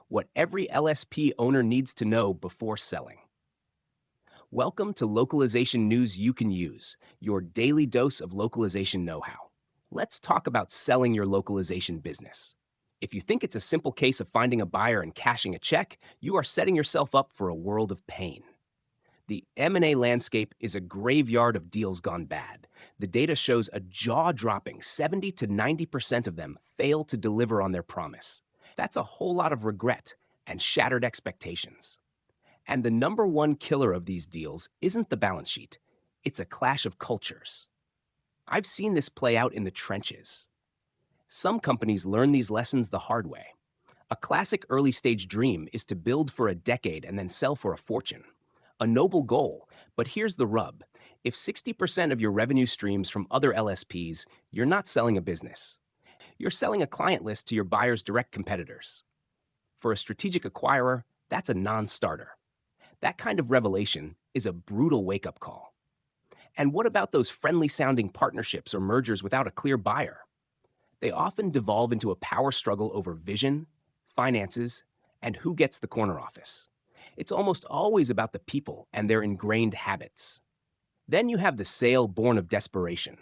what every LSP owner needs to know before selling. Welcome to Localization News You Can Use, your daily dose of localization know-how. Let's talk about selling your localization business. If you think it's a simple case of finding a buyer and cashing a check, you are setting yourself up for a world of pain. The M&A landscape is a graveyard of deals gone bad. The data shows a jaw-dropping 70 to 90% of them fail to deliver on their promise. That's a whole lot of regret and shattered expectations. And the number one killer of these deals isn't the balance sheet. It's a clash of cultures. I've seen this play out in the trenches. Some companies learn these lessons the hard way. A classic early-stage dream is to build for a decade and then sell for a fortune. A noble goal, but here's the rub. If 60% of your revenue streams from other LSPs, you're not selling a business. You're selling a client list to your buyer's direct competitors. For a strategic acquirer, that's a non-starter. That kind of revelation is a brutal wake-up call. And what about those friendly-sounding partnerships or mergers without a clear buyer? They often devolve into a power struggle over vision, finances, and who gets the corner office. It's almost always about the people and their ingrained habits. Then you have the sale born of desperation.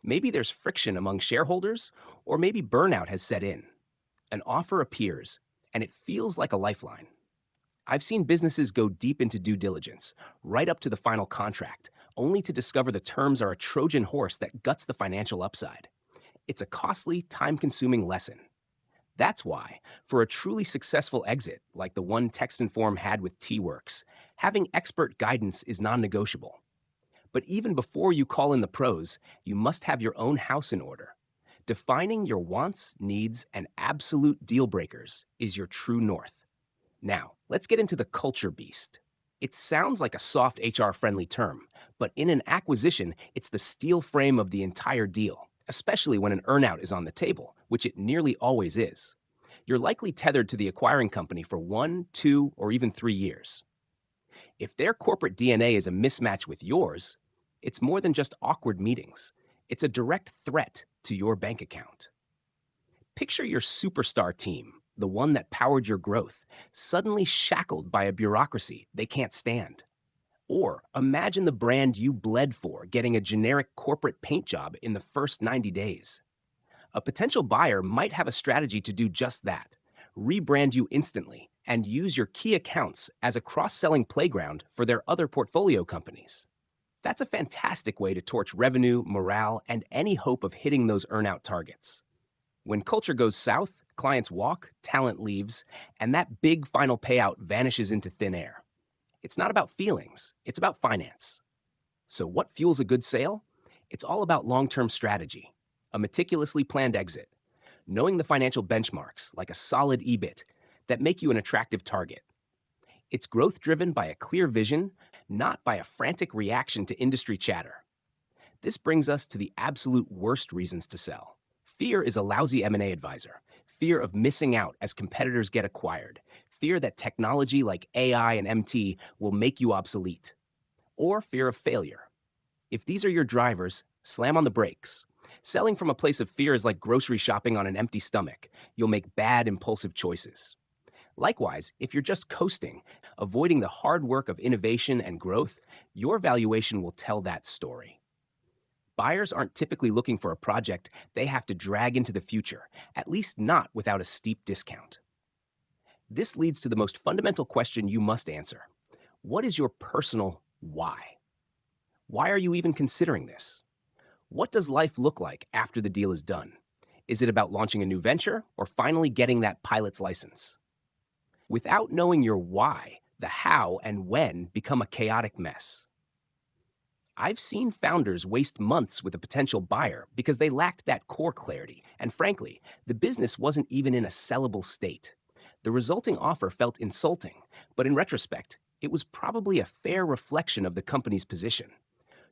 Maybe there's friction among shareholders, or maybe burnout has set in. An offer appears, and it feels like a lifeline. I've seen businesses go deep into due diligence, right up to the final contract, only to discover the terms are a Trojan horse that guts the financial upside. It's a costly, time-consuming lesson. That's why, for a truly successful exit, like the one Text Inform had with T-Works, having expert guidance is non-negotiable. But even before you call in the pros, you must have your own house in order. Defining your wants, needs, and absolute deal breakers is your true north. Now, let's get into the culture beast. It sounds like a soft HR-friendly term, but in an acquisition, it's the steel frame of the entire deal, especially when an earnout is on the table, which it nearly always is. You're likely tethered to the acquiring company for 1, 2, or even 3 years. If their corporate DNA is a mismatch with yours, it's more than just awkward meetings. It's a direct threat to your bank account. Picture your superstar team, the one that powered your growth, suddenly shackled by a bureaucracy they can't stand. Or imagine the brand you bled for getting a generic corporate paint job in the first 90 days. A potential buyer might have a strategy to do just that, rebrand you instantly, and use your key accounts as a cross-selling playground for their other portfolio companies. That's a fantastic way to torch revenue, morale, and any hope of hitting those earnout targets. When culture goes south, clients walk, talent leaves, and that big final payout vanishes into thin air. It's not about feelings, it's about finance. So what fuels a good sale? It's all about long-term strategy, a meticulously planned exit, knowing the financial benchmarks, like a solid EBIT, that make you an attractive target. It's growth driven by a clear vision, not by a frantic reaction to industry chatter. This brings us to the absolute worst reasons to sell. Fear is a lousy M&A advisor. Fear of missing out as competitors get acquired. Fear that technology like AI and MT will make you obsolete. Or fear of failure. If these are your drivers, slam on the brakes. Selling from a place of fear is like grocery shopping on an empty stomach. You'll make bad, impulsive choices. Likewise, if you're just coasting, avoiding the hard work of innovation and growth, your valuation will tell that story. Buyers aren't typically looking for a project they have to drag into the future, at least not without a steep discount. This leads to the most fundamental question you must answer. What is your personal why? Why are you even considering this? What does life look like after the deal is done? Is it about launching a new venture or finally getting that pilot's license? Without knowing your why, the how and when become a chaotic mess. I've seen founders waste months with a potential buyer because they lacked that core clarity, and frankly, the business wasn't even in a sellable state. The resulting offer felt insulting, but in retrospect, it was probably a fair reflection of the company's position.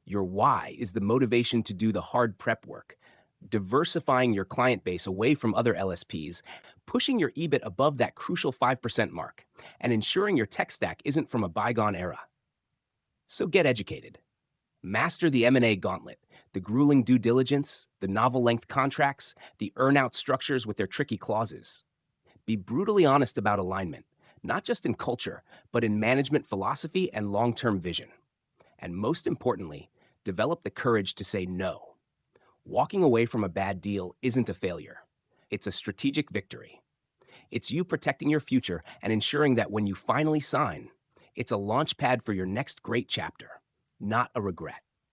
Your why is the motivation to do the hard prep work, diversifying your client base away from other LSPs, pushing your EBIT above that crucial 5% mark, and ensuring your tech stack isn't from a bygone era. So get educated. Master the M&A gauntlet, the grueling due diligence, the novel-length contracts, the earn-out structures with their tricky clauses. Be brutally honest about alignment, not just in culture, but in management philosophy and long term vision. And most importantly, develop the courage to say no. Walking away from a bad deal isn't a failure, it's a strategic victory. It's you protecting your future and ensuring that when you finally sign, it's a launch pad for your next great chapter, not a regret.